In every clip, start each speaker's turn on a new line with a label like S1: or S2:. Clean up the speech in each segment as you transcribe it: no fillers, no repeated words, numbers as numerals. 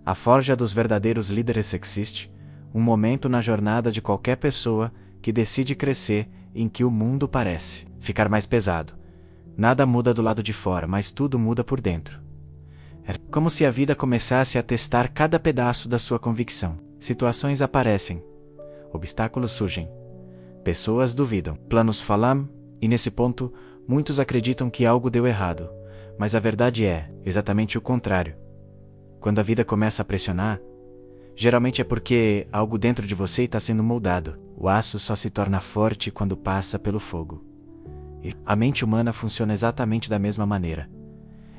S1: A forja dos verdadeiros líderes existe, um momento na jornada de qualquer pessoa que decide crescer em que o mundo parece ficar mais pesado. Nada muda do lado de fora, mas tudo muda por dentro. É como se a vida começasse a testar cada pedaço da sua convicção. Situações aparecem, obstáculos surgem, pessoas duvidam, planos falam, e nesse ponto, muitos acreditam que algo deu errado, mas a verdade é exatamente o contrário. Quando a vida começa a pressionar, geralmente é porque algo dentro de você está sendo moldado. O aço só se torna forte quando passa pelo fogo. E a mente humana funciona exatamente da mesma maneira.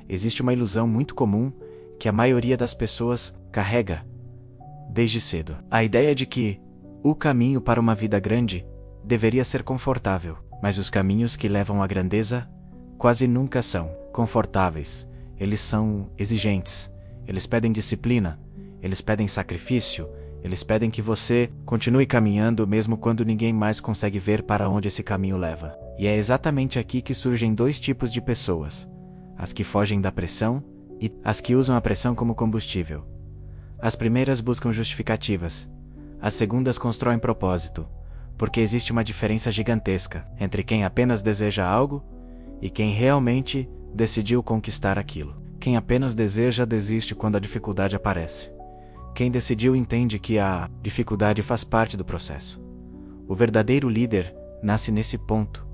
S1: Existe uma ilusão muito comum que a maioria das pessoas carrega desde cedo. A ideia de que o caminho para uma vida grande deveria ser confortável, mas os caminhos que levam à grandeza quase nunca são confortáveis. Eles são exigentes, eles pedem disciplina, eles pedem sacrifício, eles pedem que você continue caminhando mesmo quando ninguém mais consegue ver para onde esse caminho leva. E é exatamente aqui que surgem dois tipos de pessoas: as que fogem da pressão e as que usam a pressão como combustível. As primeiras buscam justificativas, as segundas constroem propósito, porque existe uma diferença gigantesca entre quem apenas deseja algo e quem realmente decidiu conquistar aquilo. Quem apenas deseja desiste quando a dificuldade aparece. Quem decidiu entende que a dificuldade faz parte do processo. O verdadeiro líder nasce nesse ponto,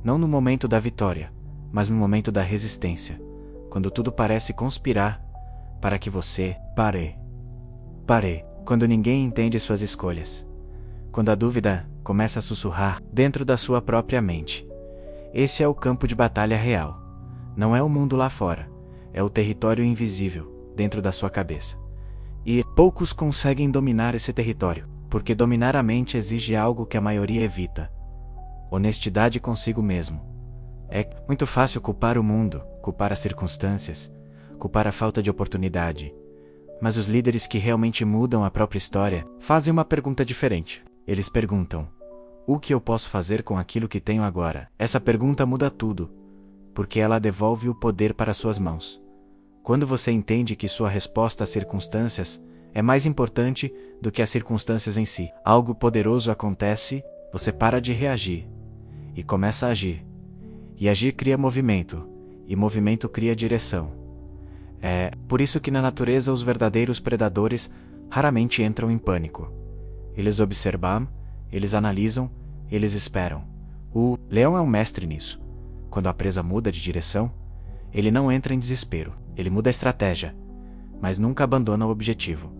S1: não no momento da vitória, mas no momento da resistência, quando tudo parece conspirar para que você pare. Quando ninguém entende suas escolhas. Quando a dúvida começa a sussurrar dentro da sua própria mente. Esse é o campo de batalha real. Não é o mundo lá fora, é o território invisível dentro da sua cabeça. E poucos conseguem dominar esse território, porque dominar a mente exige algo que a maioria evita: honestidade consigo mesmo. É muito fácil culpar o mundo, culpar as circunstâncias, culpar a falta de oportunidade. Mas os líderes que realmente mudam a própria história fazem uma pergunta diferente. Eles perguntam: o que eu posso fazer com aquilo que tenho agora? Essa pergunta muda tudo, porque ela devolve o poder para suas mãos. Quando você entende que sua resposta às circunstâncias é mais importante do que as circunstâncias em si, algo poderoso acontece, você para de reagir e começa a agir. E agir cria movimento, e movimento cria direção. É por isso que na natureza os verdadeiros predadores raramente entram em pânico. Eles observam, eles analisam, eles esperam. O leão é um mestre nisso. Quando a presa muda de direção, ele não entra em desespero, ele muda a estratégia, mas nunca abandona o objetivo.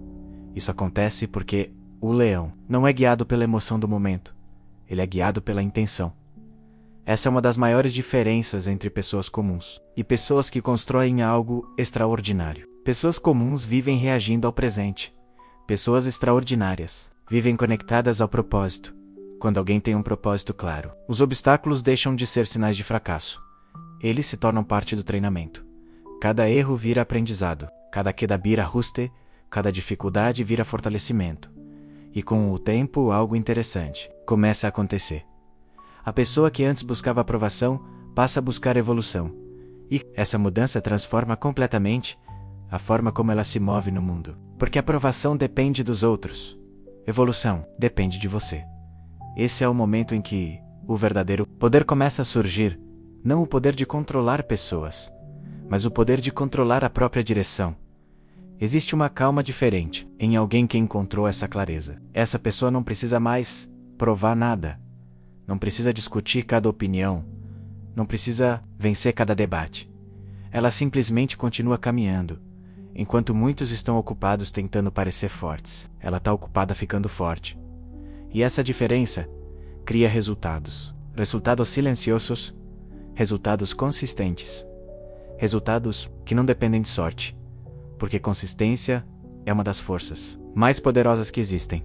S1: Isso acontece porque o leão não é guiado pela emoção do momento, ele é guiado pela intenção. Essa é uma das maiores diferenças entre pessoas comuns e pessoas que constroem algo extraordinário. Pessoas comuns vivem reagindo ao presente. Pessoas extraordinárias vivem conectadas ao propósito. Quando alguém tem um propósito claro, os obstáculos deixam de ser sinais de fracasso. Eles se tornam parte do treinamento. Cada erro vira aprendizado, cada queda vira ajuste, cada dificuldade vira fortalecimento. E com o tempo, algo interessante começa a acontecer. A pessoa que antes buscava aprovação passa a buscar evolução. E essa mudança transforma completamente a forma como ela se move no mundo. Porque a aprovação depende dos outros. Evolução depende de você. Esse é o momento em que o verdadeiro poder começa a surgir, não o poder de controlar pessoas, mas o poder de controlar a própria direção. Existe uma calma diferente em alguém que encontrou essa clareza. Essa pessoa não precisa mais provar nada. Não precisa discutir cada opinião, não precisa vencer cada debate. Ela simplesmente continua caminhando, enquanto muitos estão ocupados tentando parecer fortes. Ela está ocupada ficando forte. E essa diferença cria resultados. Resultados silenciosos, resultados consistentes. Resultados que não dependem de sorte, porque consistência é uma das forças mais poderosas que existem.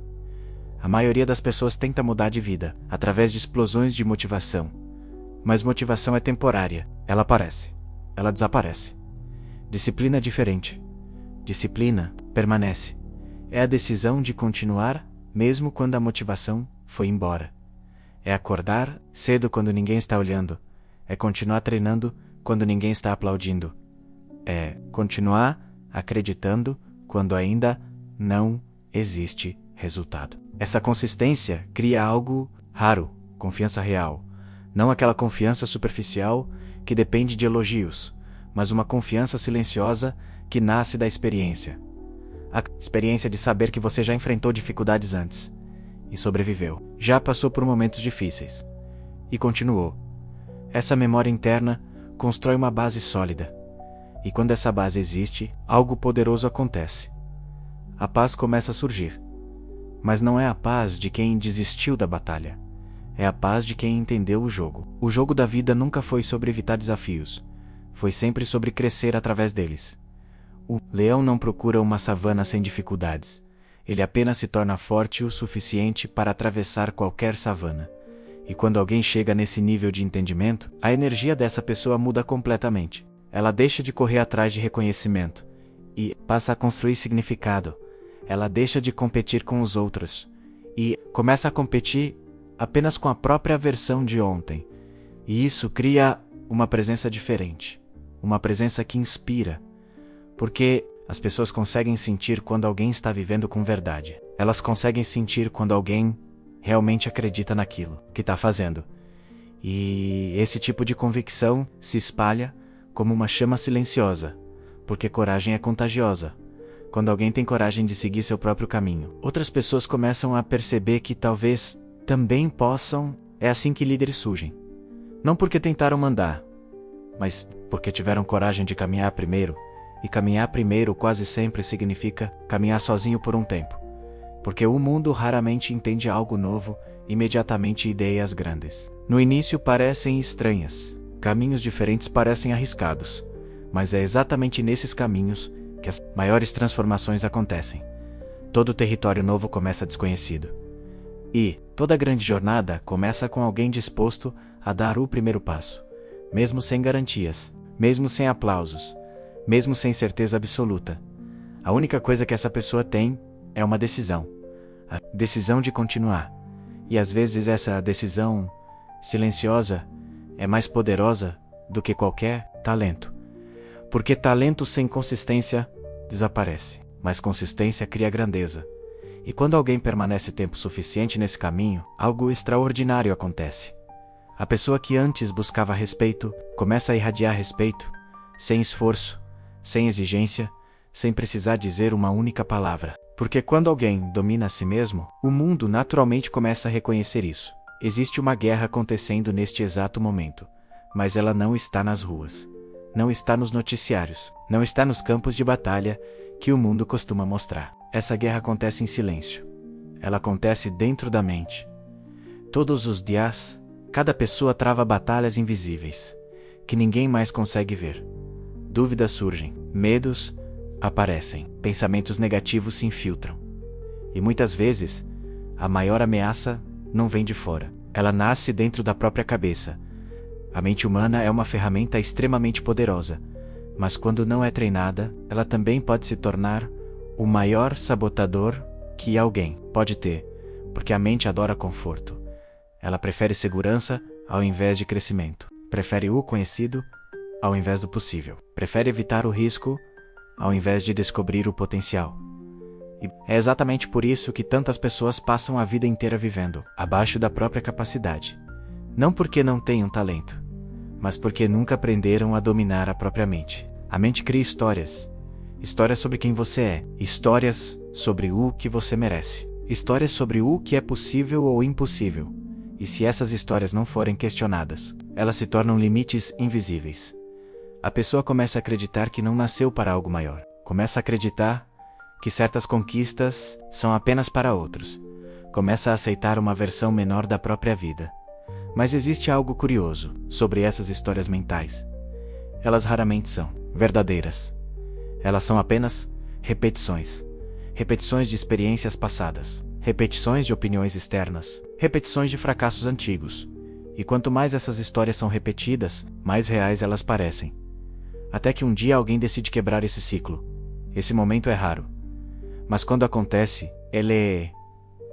S1: A maioria das pessoas tenta mudar de vida através de explosões de motivação. Mas motivação é temporária. Ela aparece. Ela desaparece. Disciplina é diferente. Disciplina permanece. É a decisão de continuar mesmo quando a motivação foi embora. É acordar cedo quando ninguém está olhando. É continuar treinando quando ninguém está aplaudindo. É continuar acreditando quando ainda não existe resultado. Essa consistência cria algo raro, confiança real. Não aquela confiança superficial que depende de elogios, mas uma confiança silenciosa que nasce da experiência. A experiência de saber que você já enfrentou dificuldades antes e sobreviveu. Já passou por momentos difíceis e continuou. Essa memória interna constrói uma base sólida. E quando essa base existe, algo poderoso acontece. A paz começa a surgir. Mas não é a paz de quem desistiu da batalha. É a paz de quem entendeu o jogo. O jogo da vida nunca foi sobre evitar desafios. Foi sempre sobre crescer através deles. O leão não procura uma savana sem dificuldades. Ele apenas se torna forte o suficiente para atravessar qualquer savana. E quando alguém chega nesse nível de entendimento, a energia dessa pessoa muda completamente. Ela deixa de correr atrás de reconhecimento e passa a construir significado. Ela deixa de competir com os outros e começa a competir apenas com a própria versão de ontem. E isso cria uma presença diferente, uma presença que inspira, porque as pessoas conseguem sentir quando alguém está vivendo com verdade. Elas conseguem sentir quando alguém realmente acredita naquilo que está fazendo. E esse tipo de convicção se espalha como uma chama silenciosa, porque coragem é contagiosa. Quando alguém tem coragem de seguir seu próprio caminho, outras pessoas começam a perceber que talvez também possam. É assim que líderes surgem. Não porque tentaram mandar, mas porque tiveram coragem de caminhar primeiro. E caminhar primeiro quase sempre significa caminhar sozinho por um tempo. Porque o mundo raramente entende algo novo, imediatamente ideias grandes. No início parecem estranhas, caminhos diferentes parecem arriscados, mas é exatamente nesses caminhos que as maiores transformações acontecem. Todo território novo começa desconhecido. E toda grande jornada começa com alguém disposto a dar o primeiro passo, mesmo sem garantias, mesmo sem aplausos, mesmo sem certeza absoluta. A única coisa que essa pessoa tem é uma decisão. A decisão de continuar. E às vezes essa decisão silenciosa é mais poderosa do que qualquer talento. Porque talento sem consistência desaparece, mas consistência cria grandeza. E quando alguém permanece tempo suficiente nesse caminho, algo extraordinário acontece. A pessoa que antes buscava respeito começa a irradiar respeito, sem esforço, sem exigência, sem precisar dizer uma única palavra. Porque quando alguém domina a si mesmo, o mundo naturalmente começa a reconhecer isso. Existe uma guerra acontecendo neste exato momento, mas ela não está nas ruas. Não está nos noticiários, não está nos campos de batalha que o mundo costuma mostrar. Essa guerra acontece em silêncio. Ela acontece dentro da mente. Todos os dias, cada pessoa trava batalhas invisíveis, que ninguém mais consegue ver. Dúvidas surgem, medos aparecem, pensamentos negativos se infiltram. E muitas vezes, a maior ameaça não vem de fora. Ela nasce dentro da própria cabeça. A mente humana é uma ferramenta extremamente poderosa, mas quando não é treinada, ela também pode se tornar o maior sabotador que alguém pode ter, porque a mente adora conforto. Ela prefere segurança ao invés de crescimento. Prefere o conhecido ao invés do possível. Prefere evitar o risco ao invés de descobrir o potencial. E é exatamente por isso que tantas pessoas passam a vida inteira vivendo abaixo da própria capacidade. Não porque não tenham talento, mas porque nunca aprenderam a dominar a própria mente. A mente cria histórias. Histórias sobre quem você é. Histórias sobre o que você merece. Histórias sobre o que é possível ou impossível. E se essas histórias não forem questionadas, elas se tornam limites invisíveis. A pessoa começa a acreditar que não nasceu para algo maior. Começa a acreditar que certas conquistas são apenas para outros. Começa a aceitar uma versão menor da própria vida. Mas existe algo curioso sobre essas histórias mentais. Elas raramente são verdadeiras. Elas são apenas repetições. Repetições de experiências passadas. Repetições de opiniões externas. Repetições de fracassos antigos. E quanto mais essas histórias são repetidas, mais reais elas parecem. Até que um dia alguém decide quebrar esse ciclo. Esse momento é raro. Mas quando acontece, ele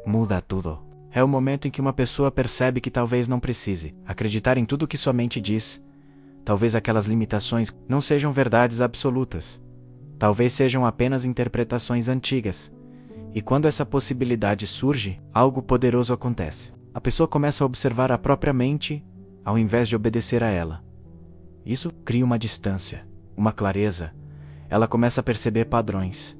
S1: muda tudo. É o momento em que uma pessoa percebe que talvez não precise acreditar em tudo que sua mente diz. Talvez aquelas limitações não sejam verdades absolutas. Talvez sejam apenas interpretações antigas. E quando essa possibilidade surge, algo poderoso acontece. A pessoa começa a observar a própria mente, ao invés de obedecer a ela. Isso cria uma distância, uma clareza. Ela começa a perceber padrões.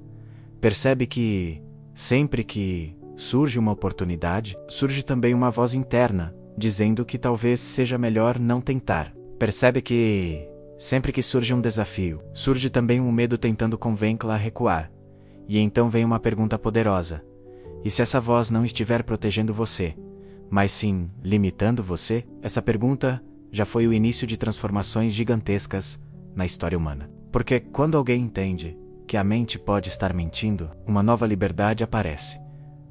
S1: Percebe que, sempre que surge uma oportunidade, surge também uma voz interna, dizendo que talvez seja melhor não tentar. Percebe que, sempre que surge um desafio, surge também um medo tentando convencê-la a recuar. E então vem uma pergunta poderosa. E se essa voz não estiver protegendo você, mas sim limitando você? Essa pergunta já foi o início de transformações gigantescas na história humana. Porque quando alguém entende que a mente pode estar mentindo, uma nova liberdade aparece.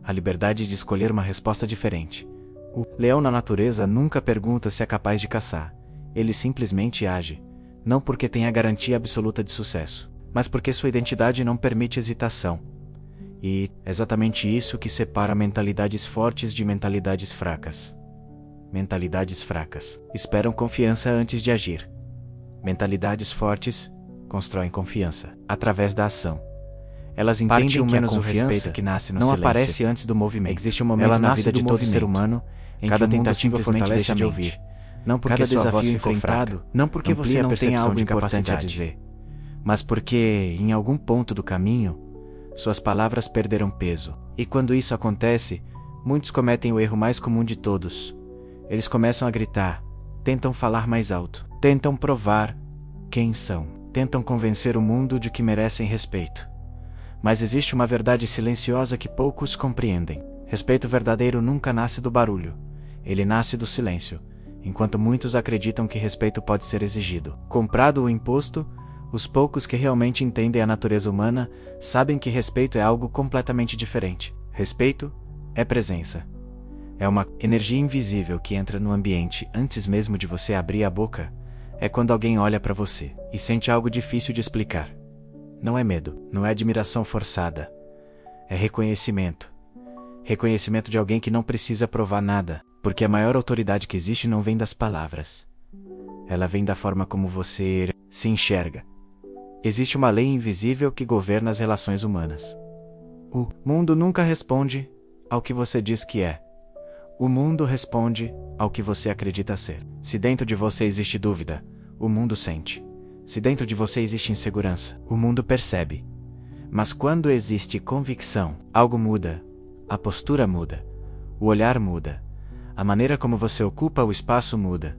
S1: A liberdade de escolher uma resposta diferente. O leão na natureza nunca pergunta se é capaz de caçar. Ele simplesmente age, não porque tem a garantia absoluta de sucesso, mas porque sua identidade não permite hesitação. E é exatamente isso que separa mentalidades fortes de mentalidades fracas. Mentalidades fracas esperam confiança antes de agir. Mentalidades fortes constroem confiança através da ação. Elas entendem que a confiança que nasce no silêncio não aparece antes do movimento. Existe um momento na vida de todo ser humano em que cada tentativa fortalece de ouvir. Não porque cada desafio enfrentado, não porque você não tem algo importante a dizer, mas porque, em algum ponto do caminho, suas palavras perderam peso. E quando isso acontece, muitos cometem o erro mais comum de todos. Eles começam a gritar, tentam falar mais alto, tentam provar quem são, tentam convencer o mundo de que merecem respeito. Mas existe uma verdade silenciosa que poucos compreendem. Respeito verdadeiro nunca nasce do barulho. Ele nasce do silêncio. Enquanto muitos acreditam que respeito pode ser exigido, comprado ou imposto, os poucos que realmente entendem a natureza humana sabem que respeito é algo completamente diferente. Respeito é presença. É uma energia invisível que entra no ambiente antes mesmo de você abrir a boca. É quando alguém olha para você e sente algo difícil de explicar. Não é medo, não é admiração forçada. É reconhecimento. Reconhecimento de alguém que não precisa provar nada, porque a maior autoridade que existe não vem das palavras. Ela vem da forma como você se enxerga. Existe uma lei invisível que governa as relações humanas. O mundo nunca responde ao que você diz que é. O mundo responde ao que você acredita ser. Se dentro de você existe dúvida, o mundo sente. Se dentro de você existe insegurança, o mundo percebe. Mas quando existe convicção, algo muda. A postura muda. O olhar muda. A maneira como você ocupa o espaço muda.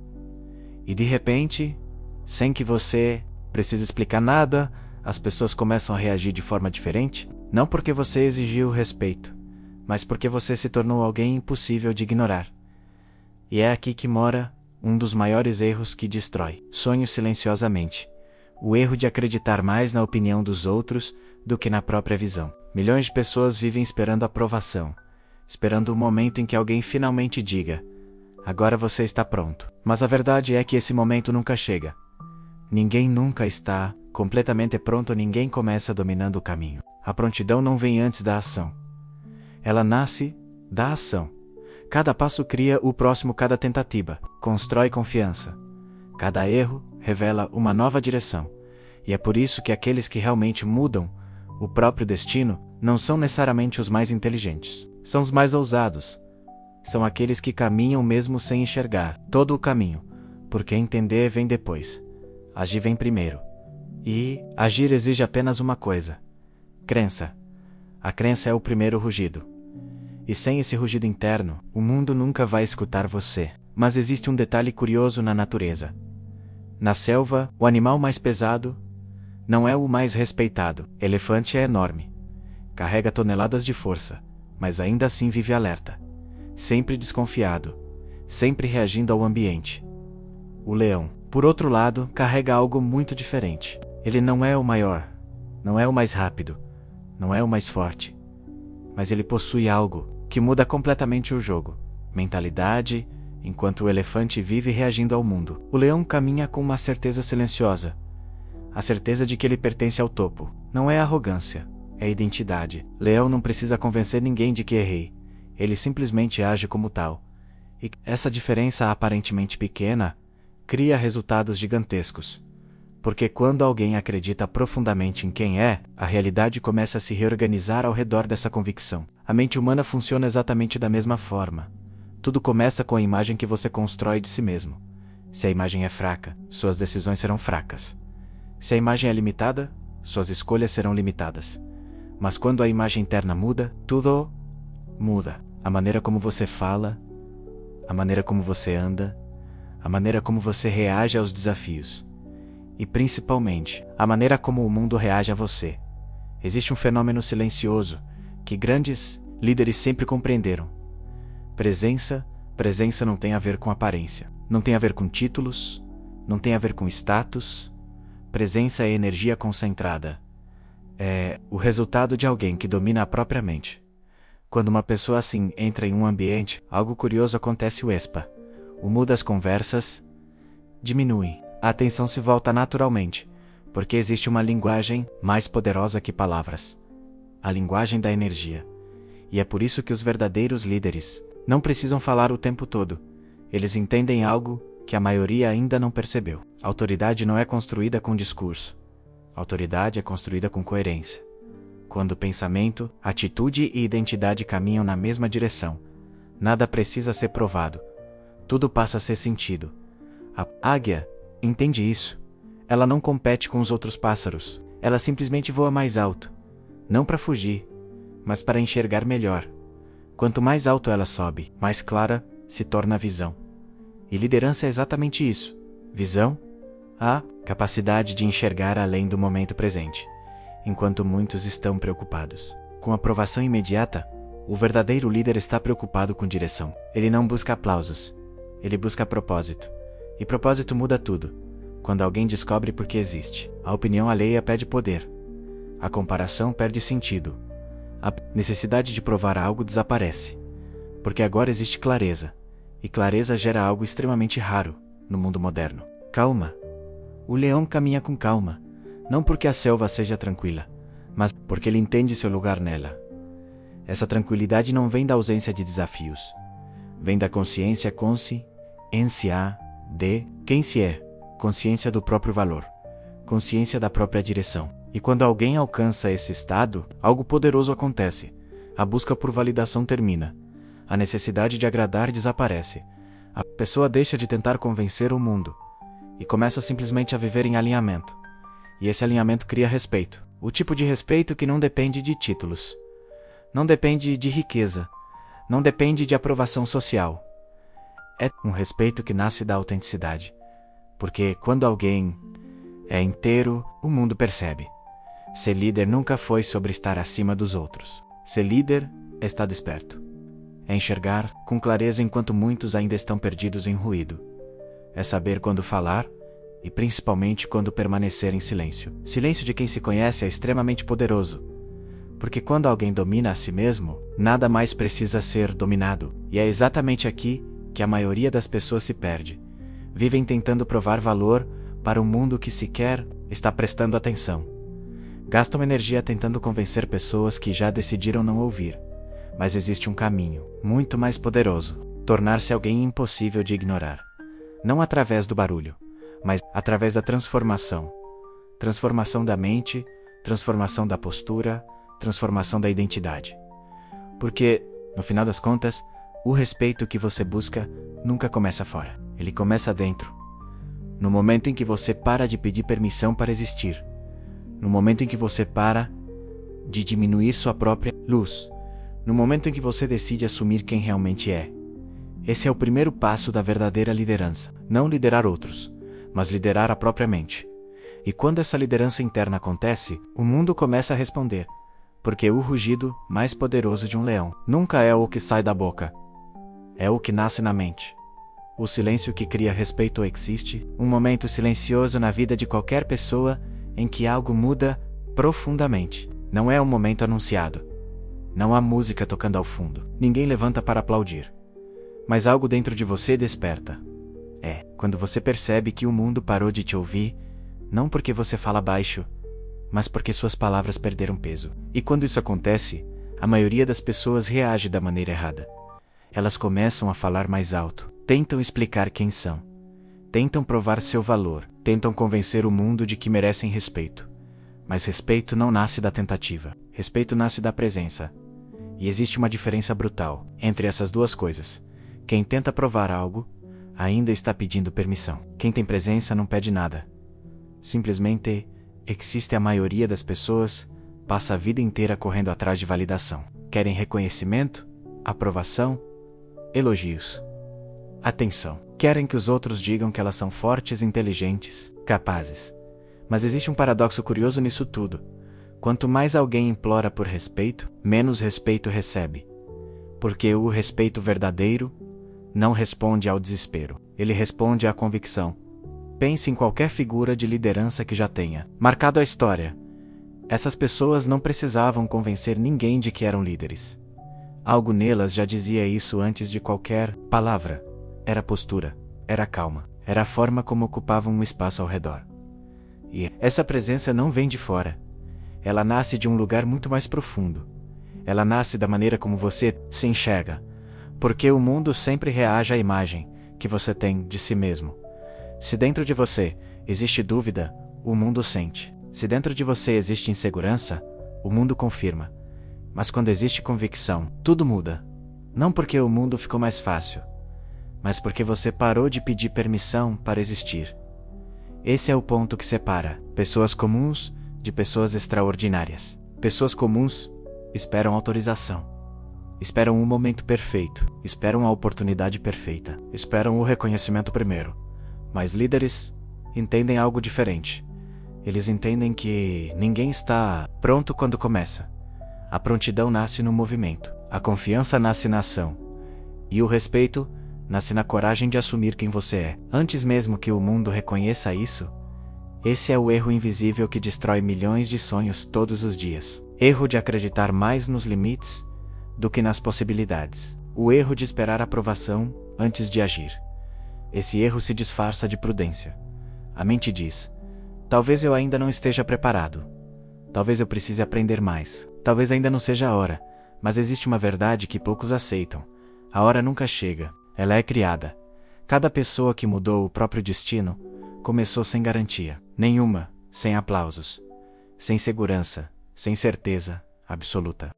S1: E de repente, sem que você precise explicar nada, as pessoas começam a reagir de forma diferente, não porque você exigiu respeito, mas porque você se tornou alguém impossível de ignorar. E é aqui que mora um dos maiores erros que destrói sonhos silenciosamente. O erro de acreditar mais na opinião dos outros do que na própria visão. Milhões de pessoas vivem esperando aprovação, esperando o momento em que alguém finalmente diga: agora você está pronto. Mas a verdade é que esse momento nunca chega. Ninguém nunca está completamente pronto, ninguém começa dominando o caminho. A prontidão não vem antes da ação. Ela nasce da ação. Cada passo cria o próximo, cada tentativa constrói confiança. Cada erro revela uma nova direção. E é por isso que aqueles que realmente mudam o próprio destino não são necessariamente os mais inteligentes. São os mais ousados. São aqueles que caminham mesmo sem enxergar todo o caminho, porque entender vem depois. Agir vem primeiro. E agir exige apenas uma coisa: crença. A crença é o primeiro rugido. E sem esse rugido interno, o mundo nunca vai escutar você. Mas existe um detalhe curioso na natureza. Na selva, o animal mais pesado não é o mais respeitado. Elefante é enorme. Carrega toneladas de força, mas ainda assim vive alerta. Sempre desconfiado. Sempre reagindo ao ambiente. O leão, por outro lado, carrega algo muito diferente. Ele não é o maior, não é o mais rápido, não é o mais forte. Mas ele possui algo que muda completamente o jogo. Mentalidade, enquanto o elefante vive reagindo ao mundo. O leão caminha com uma certeza silenciosa. A certeza de que ele pertence ao topo. Não é arrogância, é identidade. Leão não precisa convencer ninguém de que errei. Ele simplesmente age como tal. E essa diferença aparentemente pequena cria resultados gigantescos. Porque quando alguém acredita profundamente em quem é, a realidade começa a se reorganizar ao redor dessa convicção. A mente humana funciona exatamente da mesma forma. Tudo começa com a imagem que você constrói de si mesmo. Se a imagem é fraca, suas decisões serão fracas. Se a imagem é limitada, suas escolhas serão limitadas. Mas quando a imagem interna muda, tudo muda. A maneira como você fala, a maneira como você anda, a maneira como você reage aos desafios. E principalmente, a maneira como o mundo reage a você. Existe um fenômeno silencioso que grandes líderes sempre compreenderam. Presença não tem a ver com aparência. Não tem a ver com títulos, não tem a ver com status. Presença é energia concentrada. É o resultado de alguém que domina a própria mente. Quando uma pessoa assim entra em um ambiente, algo curioso acontece. O muda das conversas diminui. A atenção se volta naturalmente, porque existe uma linguagem mais poderosa que palavras. A linguagem da energia. E é por isso que os verdadeiros líderes não precisam falar o tempo todo. Eles entendem algo que a maioria ainda não percebeu. Autoridade não é construída com discurso. Autoridade é construída com coerência. Quando pensamento, atitude e identidade caminham na mesma direção, nada precisa ser provado. Tudo passa a ser sentido. A águia entende isso. Ela não compete com os outros pássaros. Ela simplesmente voa mais alto. Não para fugir, mas para enxergar melhor. Quanto mais alto ela sobe, mais clara se torna a visão. E liderança é exatamente isso. Visão, a capacidade de enxergar além do momento presente, enquanto muitos estão preocupados com aprovação imediata. O verdadeiro líder está preocupado com direção. Ele não busca aplausos. Ele busca propósito. E propósito muda tudo. Quando alguém descobre por que existe, a opinião alheia perde poder. A comparação perde sentido. A necessidade de provar algo desaparece. Porque agora existe clareza. E clareza gera algo extremamente raro no mundo moderno. Calma. O leão caminha com calma, não porque a selva seja tranquila, mas porque ele entende seu lugar nela. Essa tranquilidade não vem da ausência de desafios. Vem da consciência de quem se é, consciência do próprio valor, consciência da própria direção. E quando alguém alcança esse estado, algo poderoso acontece. A busca por validação termina. A necessidade de agradar desaparece. A pessoa deixa de tentar convencer o mundo e começa simplesmente a viver em alinhamento. E esse alinhamento cria respeito. O tipo de respeito que não depende de títulos. Não depende de riqueza. Não depende de aprovação social. É um respeito que nasce da autenticidade. Porque quando alguém é inteiro, o mundo percebe. Ser líder nunca foi sobre estar acima dos outros. Ser líder é estar desperto. É enxergar com clareza enquanto muitos ainda estão perdidos em ruído. É saber quando falar e principalmente quando permanecer em silêncio. Silêncio de quem se conhece é extremamente poderoso. Porque quando alguém domina a si mesmo, nada mais precisa ser dominado. E é exatamente aqui que a maioria das pessoas se perde. Vivem tentando provar valor para um mundo que sequer está prestando atenção. Gastam energia tentando convencer pessoas que já decidiram não ouvir. Mas existe um caminho muito mais poderoso: tornar-se alguém impossível de ignorar. Não através do barulho, mas através da transformação. Transformação da mente, transformação da postura, transformação da identidade. Porque, no final das contas, o respeito que você busca nunca começa fora. Ele começa dentro. No momento em que você para de pedir permissão para existir. No momento em que você para de diminuir sua própria luz. No momento em que você decide assumir quem realmente é. Esse é o primeiro passo da verdadeira liderança. Não liderar outros, mas liderar a própria mente. E quando essa liderança interna acontece, o mundo começa a responder. Porque o rugido mais poderoso de um leão nunca é o que sai da boca. É o que nasce na mente. O silêncio que cria respeito existe, um momento silencioso na vida de qualquer pessoa em que algo muda profundamente. Não é um momento anunciado. Não há música tocando ao fundo. Ninguém levanta para aplaudir. Mas algo dentro de você desperta. É quando você percebe que o mundo parou de te ouvir, não porque você fala baixo, mas porque suas palavras perderam peso. E quando isso acontece, a maioria das pessoas reage da maneira errada. Elas começam a falar mais alto, tentam explicar quem são, tentam provar seu valor, Tentam convencer o mundo de que merecem respeito. Mas respeito não nasce da tentativa. Respeito nasce da presença. E existe uma diferença brutal entre essas duas coisas. Quem tenta provar algo, ainda está pedindo permissão. Quem tem presença não pede nada. Simplesmente existe. A maioria das pessoas passa a vida inteira correndo atrás de validação. Querem reconhecimento, aprovação, elogios, atenção. Querem que os outros digam que elas são fortes, inteligentes, capazes. Mas existe um paradoxo curioso nisso tudo. Quanto mais alguém implora por respeito, menos respeito recebe. Porque o respeito verdadeiro não responde ao desespero. Ele responde à convicção. Pense em qualquer figura de liderança que já tenha marcado a história. Essas pessoas não precisavam convencer ninguém de que eram líderes. Algo nelas já dizia isso antes de qualquer palavra. Era postura, era calma, era a forma como ocupavam um espaço ao redor. E essa presença não vem de fora. Ela nasce de um lugar muito mais profundo. Ela nasce da maneira como você se enxerga. Porque o mundo sempre reage à imagem que você tem de si mesmo. Se dentro de você existe dúvida, o mundo sente. Se dentro de você existe insegurança, o mundo confirma. Mas quando existe convicção, tudo muda. Não porque o mundo ficou mais fácil, mas porque você parou de pedir permissão para existir. Esse é o ponto que separa pessoas comuns de pessoas extraordinárias. Pessoas comuns esperam autorização. Esperam um momento perfeito. Esperam a oportunidade perfeita. Esperam o reconhecimento primeiro. Mas líderes entendem algo diferente. Eles entendem que ninguém está pronto quando começa. A prontidão nasce no movimento. A confiança nasce na ação. E o respeito nasce na coragem de assumir quem você é. Antes mesmo que o mundo reconheça isso, esse é o erro invisível que destrói milhões de sonhos todos os dias. Erro de acreditar mais nos limites do que nas possibilidades. O erro de esperar aprovação antes de agir. Esse erro se disfarça de prudência. A mente diz: talvez eu ainda não esteja preparado. Talvez eu precise aprender mais. Talvez ainda não seja a hora. Mas existe uma verdade que poucos aceitam. A hora nunca chega. Ela é criada. Cada pessoa que mudou o próprio destino começou sem garantia nenhuma, sem aplausos, sem segurança, sem certeza absoluta.